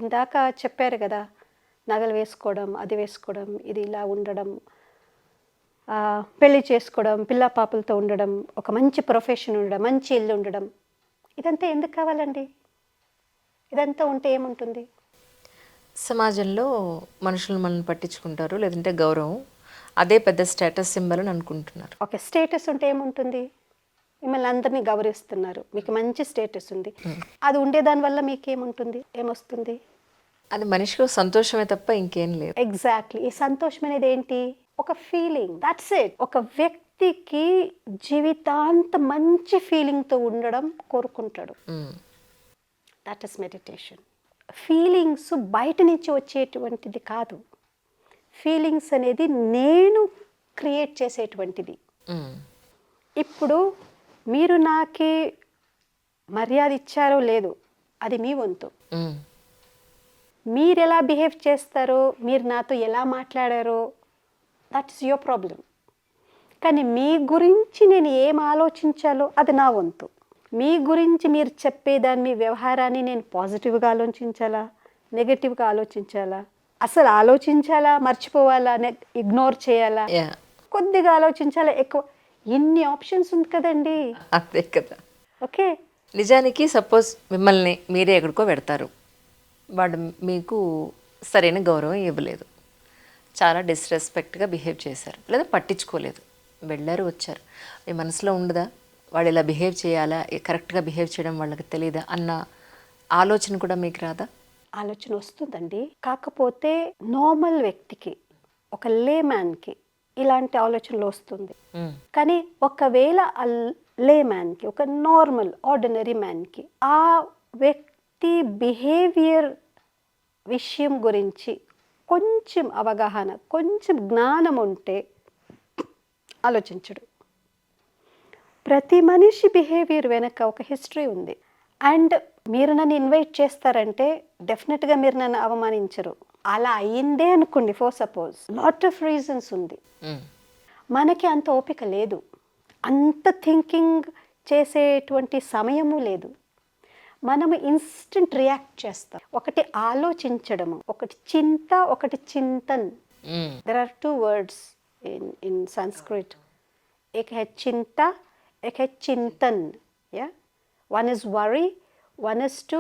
ఇందాక చెప్పారు కదా, నగలు వేసుకోవడం, అది వేసుకోవడం, ఇది ఇలా ఉండడం, పెళ్లి చేసుకోవడం, పిల్ల పాపలతో ఉండడం, ఒక మంచి ప్రొఫెషన్ ఉండడం, మంచి ఇల్లు ఉండడం, ఇదంతా ఎందుకు కావాలండి? ఇదంతా ఉంటే ఏముంటుంది? సమాజంలో మనుషులు మనల్ని పట్టించుకుంటారు, లేదంటే గౌరవం, అదే పెద్ద స్టేటస్ సింబల్ అని అనుకుంటున్నారు. ఒక స్టేటస్ ఉంటే ఏముంటుంది? మిమ్మల్ని అందరినీ గౌరవిస్తున్నారు, మీకు మంచి స్టేటస్ ఉంది, అది ఉండేదాని వల్ల మీకేముంటుంది, ఏమొస్తుంది? అది మనిషికి సంతోషమే తప్ప ఇంకేం లేదు. ఎగ్జాక్ట్లీ. ఈ సంతోషం అనేది ఏంటి? ఒక ఫీలింగ్, దట్స్ ఇట్. ఒక వ్యక్తికి జీవితాంతం మంచి ఫీలింగ్తో ఉండడం కోరుకుంటాడు. That is meditation. ఫీలింగ్స్ బయట నుంచి వచ్చేటువంటిది కాదు. ఫీలింగ్స్ అనేది నేను క్రియేట్ చేసేటువంటిది. ఇప్పుడు మీరు నాకే మర్యాద ఇచ్చారో లేదు, అది మీ వంతు. మీరు ఎలా బిహేవ్ చేస్తారో, మీరు నాతో ఎలా మాట్లాడారో, దట్స్ యువర్ ప్రాబ్లం. కానీ మీ గురించి నేను ఏం ఆలోచించాలో అది నా వంతు. మీ గురించి మీరు చెప్పేదాన్ని, మీ వ్యవహారాన్ని నేను పాజిటివ్గా ఆలోచించాలా, నెగటివ్గా ఆలోచించాలా, అసలు ఆలోచించాలా, మర్చిపోవాలా, ఇగ్నోర్ చేయాలా, కొద్దిగా ఆలోచించాలా, ఎక్కువ, ఎన్ని ఆప్షన్స్ ఉంది కదండి. అదే కదా. ఓకే. నిజానికి సపోజ్ మిమ్మల్ని మీరే ఎక్కడికో పెడతారు, వాడు మీకు సరైన గౌరవం ఇవ్వలేదు, చాలా డిస్రెస్పెక్ట్గా బిహేవ్ చేశారు, లేదా పట్టించుకోలేదు, వెళ్ళారు వచ్చారు, మీ మనసులో ఉండదా వాడు ఇలా బిహేవ్ చేయాలా, కరెక్ట్గా బిహేవ్ చేయడం వాళ్ళకి తెలియదా అన్న ఆలోచన కూడా మీకు రాదా? ఆలోచన వస్తుందండి. కాకపోతే నార్మల్ వ్యక్తికి, ఒక లేమ్యాన్కి ఇలాంటి ఆలోచనలు వస్తుంది. కానీ ఒకవేళ ఆ లేమ్యాన్కి, ఒక నార్మల్ ఆర్డినరీ మ్యాన్కి ఆ వ్యక్తి బిహేవియర్ విషయం గురించి కొంచెం అవగాహన, కొంచెం జ్ఞానం ఉంటే ఆలోచించడు. ప్రతి మనిషి బిహేవియర్ వెనక ఒక హిస్టరీ ఉంది. అండ్ మీరు నన్ను ఇన్వైట్ చేస్తారంటే డెఫినెట్గా మీరు నన్ను అవమానించరు. అలా అయిందే అనుకోండి, for suppose, lot of reasons ఉంది. మనకి అంత ఓపిక లేదు, అంత థింకింగ్ చేసేటువంటి సమయము లేదు. మనము ఇన్స్టెంట్ రియాక్ట్ చేస్తాం. ఒకటి ఆలోచించడము, ఒకటి చింత, ఒకటి చింతన్. There are 2 words in Sanskrit. एक है चिंता, एक है चिंतन. Yeah? One is worry, one is to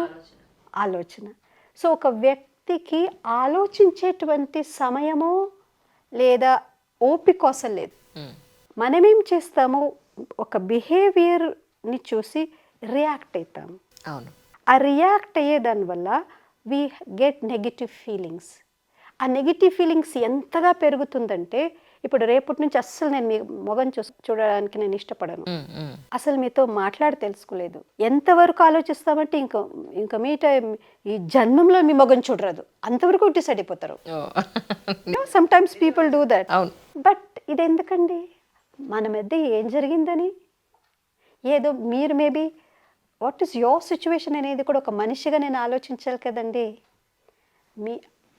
ఆలోచన. సో ఒక వ్యక్తికి ఆలోచించేటువంటి సమయము లేదా ఓపిక అసలు లేదు. మనమేం చేస్తాము, ఒక బిహేవియర్ని చూసి రియాక్ట్ అవుతాము. అవును. ఆ రియాక్ట్ అయ్యే దానివల్ల వీ గెట్ నెగిటివ్ ఫీలింగ్స్. ఆ నెగిటివ్ ఫీలింగ్స్ ఎంతగా పెరుగుతుందంటే, ఇప్పుడు రేపటి నుంచి అస్సలు నేను మీ మొగం చూడడానికి నేను ఇష్టపడను, అసలు మీతో మాట్లాడి తెలుసుకోలేదు, ఎంతవరకు ఆలోచిస్తామంటే ఇంకా మీట ఈ జన్మంలో మీ మొగం చూడరాదు, అంతవరకు డిసైడ్ అయిపోతారు. Some times people do that. But ఇది ఎందుకండి? మన మధ్య ఏం జరిగిందని, ఏదో మీరు maybe what is your situation అనేది కూడా ఒక మనిషిగా నేను ఆలోచించాలి కదండి.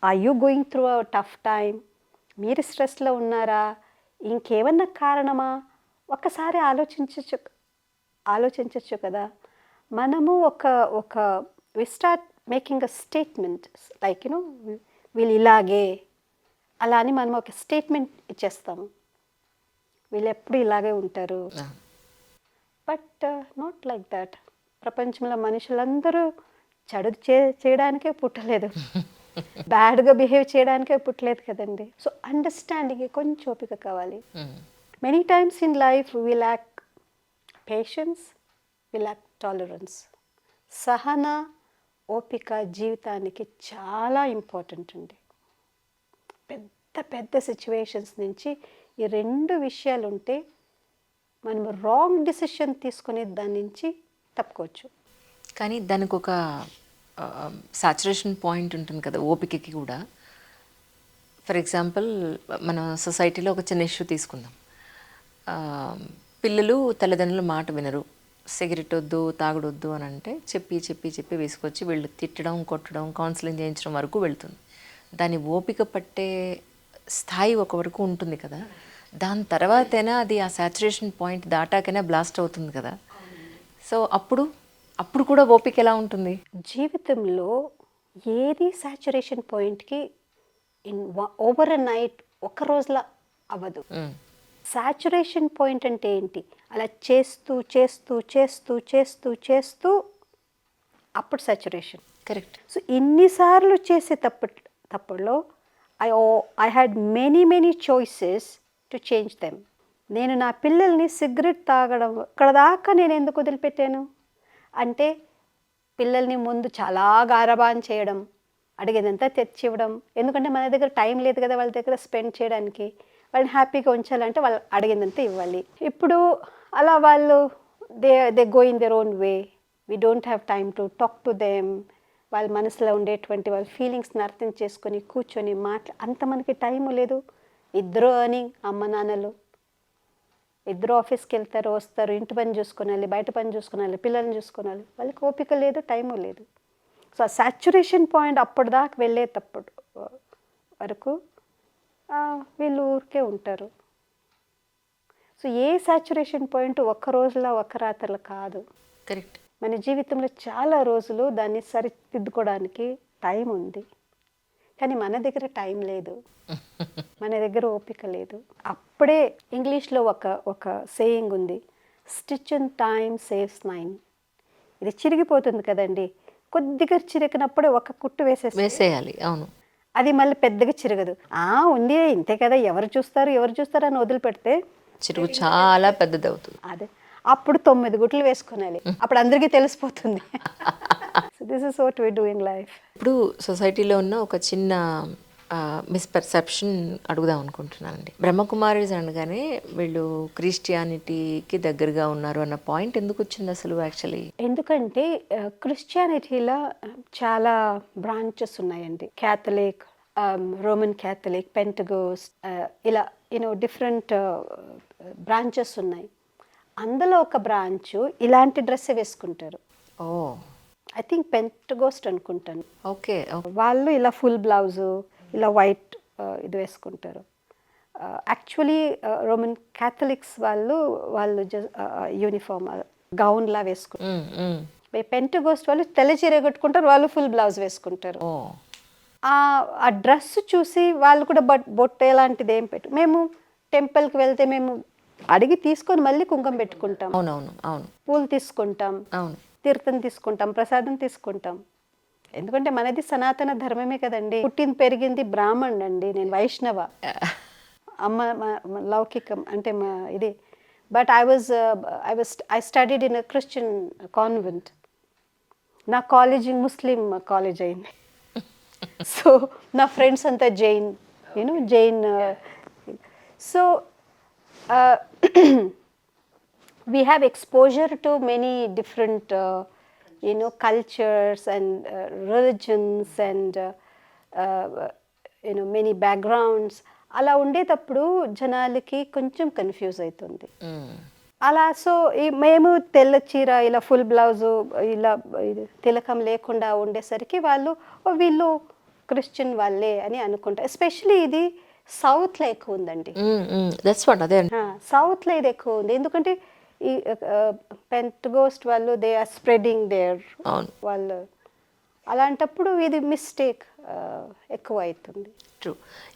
Are you going through a tough time? మీరు స్ట్రెస్లో ఉన్నారా? ఇంకేమన్నా కారణమా? ఒక్కసారి ఆలోచించచ్చు కదా. మనము ఒక we start making a statement like వీళ్ళు ఇలాగే, అలా అని మనం ఒక స్టేట్మెంట్ ఇచ్చేస్తాము, వీళ్ళు ఎప్పుడు ఇలాగే ఉంటారు. But not like that. ప్రపంచంలో మనుషులందరూ చెడు చేయడానికే పుట్టలేదు, బ్యాడ్గా బిహేవ్ చేయడానికే పుట్టలేదు కదండి. సో అండర్స్టాండింగ్, కొంచెం ఓపిక కావాలి. Many times in life we lack patience, we lack tolerance. సహన, ఓపిక జీవితానికి చాలా ఇంపార్టెంట్ అండి. పెద్ద పెద్ద సిచ్యువేషన్స్ నుంచి ఈ 2 విషయాలు ఉంటే మనం రాంగ్ డిసిషన్ తీసుకునే దాని నుంచి తప్పుకోవచ్చు. కానీ దానికి ఒక సాచురేషన్ పాయింట్ ఉంటుంది కదా ఓపికకి కూడా. ఫర్ ఎగ్జాంపుల్ మన సొసైటీలో ఒక చిన్న ఇష్యూ తీసుకుందాం. పిల్లలు తల్లిదండ్రుల మాట వినరు, సిగరెట్ వద్దు, తాగుడొద్దు అని అంటే చెప్పి వేసుకొచ్చి వీళ్ళు తిట్టడం, కొట్టడం, కౌన్సిలింగ్ చేయించడం వరకు వెళ్తుంది. దాని ఓపిక పట్టే స్థాయి ఒక వరకు ఉంటుంది కదా. దాని తర్వాతైనా అది ఆ సాచురేషన్ పాయింట్ దాటాకైనా బ్లాస్ట్ అవుతుంది కదా. సో అప్పుడు కూడా ఓపిక ఎలా ఉంటుంది? జీవితంలో ఏది సాచురేషన్ పాయింట్కి ఓవర్ అ నైట్ ఒక్క రోజులో అవ్వదు. సాచురేషన్ పాయింట్ అంటే ఏంటి? అలా చేస్తూ చేస్తూ చేస్తూ చేస్తూ చేస్తూ అప్పుడు సాచురేషన్. కరెక్ట్. సో ఇన్నిసార్లు చేసే తప్పుల్లో I had many choices to change them. నేను నా పిల్లల్ని సిగరెట్ తాగడం ఇక్కడ దాకా నేను ఎందుకు వదిలిపెట్టాను అంటే, పిల్లల్ని ముందు చాలా గారాబం చేయడం, అడిగేదంతా తెచ్చివ్వడం. ఎందుకంటే మన దగ్గర టైం లేదు కదా వాళ్ళ దగ్గర స్పెండ్ చేయడానికి. వాళ్ళని హ్యాపీగా ఉంచాలంటే వాళ్ళు అడిగిందంతా ఇవ్వాలి. ఇప్పుడు అలా వాళ్ళు they go in there own way. We don't have time to talk to them. వాళ్ళ మనసులో ఉండేటువంటి వాళ్ళ ఫీలింగ్స్ని అర్థం చేసుకొని కూర్చొని అంత మనకి టైము లేదు. ఇద్దరు ఎర్నింగ్, అమ్మ నాన్నలు ఇద్దరు ఆఫీస్కి వెళ్తారు, వస్తారు, ఇంటి పని చూసుకోవాలి, బయట పని చూసుకోవాలి, పిల్లల్ని చూసుకోవాలి. వాళ్ళకి ఓపిక లేదు, టైము లేదు. సో ఆ సాచురేషన్ పాయింట్ అప్పటిదాకా వెళ్ళేటప్పుడు వరకు వీళ్ళు ఊరికే ఉంటారు. సో ఏ సాచురేషన్ పాయింట్ ఒక్క రోజులో ఒక్క రాత్రిలో కాదు. కరెక్ట్. మన జీవితంలో చాలా రోజులు దాన్ని సరిదిద్దుకోవడానికి టైం ఉంది, కానీ మన దగ్గర టైం లేదు, మన దగ్గర ఓపిక లేదు. అప్పుడే ఇంగ్లీష్లో ఒక సేయింగ్ ఉంది, స్టిచ్ ఇన్ టైమ్ సేవ్స్ 9. ఇది చిరిగిపోతుంది కదండి, కొద్దిగా చిరిగినప్పుడే ఒక కుట్టు వేసేయాలి. అవును. అది మళ్ళీ పెద్దగా చిరగదు. ఉంది ఇంతే కదా, ఎవరు చూస్తారు అని వదిలిపెడితే చిరుగు చాలా పెద్దది అవుతుంది. అదే అప్పుడు 9 గుట్లు వేసుకోవాలి, అప్పుడు అందరికీ తెలిసిపోతుంది. So this is what we do in life. ఇప్పుడు సొసైటీలో ఉన్న ఒక చిన్న మిస్పర్సెప్షన్ అడుగుదాం అనుకుంటున్నానండి. బ్రహ్మకుమారీస్ అనగానే వీళ్ళు క్రిస్టియానిటీకి దగ్గరగా ఉన్నారు అన్న పాయింట్ ఎందుకు వచ్చింది అసలు యాక్చువల్లీ? ఎందుకంటే క్రిస్టియానిటీలో చాలా బ్రాంచెస్ ఉన్నాయండి. క్యాథలిక్, రోమన్ క్యాథలిక్, పెంటగోస్ట్, ఇలా డిఫరెంట్ బ్రాంచెస్ ఉన్నాయి. అందులో ఒక బ్రాంచ్ ఇలాంటి డ్రెస్ వేసుకుంటారు. ఓ, ఐ థింక్ పెంటగోస్ట్ అనుకుంటాను. ఓకే. వాళ్ళు ఇలా ఫుల్ బ్లౌజు, ఇలా వైట్ ఇది వేసుకుంటారు. యాక్చువల్లీ రోమన్ క్యాథలిక్స్ వాళ్ళు యూనిఫామ్ గౌన్లా వేసుకుంటారు. పెంటగోస్ట్ వాళ్ళు తెల్ల చీర కట్టుకుంటారు, వాళ్ళు ఫుల్ బ్లౌజ్ వేసుకుంటారు. ఆ డ్రెస్ చూసి వాళ్ళు కూడా బొట్టు ఎలాంటిది ఏం పెట్టు. మేము టెంపుల్కి వెళ్తే మేము అడిగి తీసుకొని మళ్ళీ కుంకుమ పెట్టుకుంటాం. అవునవును, అవును. పూలు తీసుకుంటాం, అవును. తీర్థం తీసుకుంటాం, ప్రసాదం తీసుకుంటాం. ఎందుకంటే మనది సనాతన ధర్మమే కదండి. పుట్టింది పెరిగింది బ్రాహ్మణ్ అండి, నేను వైష్ణవ. అమ్మ లౌకికం అంటే మా ఇది. But I studied in Christian convent. నా కాలేజ్ ముస్లిం కాలేజ్ అయింది. సో నా ఫ్రెండ్స్ అంతా Jain, Jain. So we have exposure to many different cultures and religions and many backgrounds. అలా ఉండేటప్పుడు జనాలకి కొంచెం కన్ఫ్యూజ్ అవుతుంది. అలా సో మేము తెల్ల చీర, ఇలా ఫుల్ బ్లౌజు, ఇలా తిలకం లేకుండా ఉండేసరికి వీళ్ళు క్రిస్టియన్ వాళ్ళే అని అనుకుంటారు. ఎస్పెషలీ ఇది సౌత్లో ఎక్కువ ఉందండి. సౌత్లో ఇది ఎక్కువ ఉంది. ఎందుకంటే ఈ పెంటగోస్ట్ వాళ్ళు దే ఆర్ స్ప్రెడింగ్ దేర్ వాళ్ళు. అలాంటప్పుడు ఇది మిస్టేక్ ఎక్కువ అవుతుంది. ట్రూ.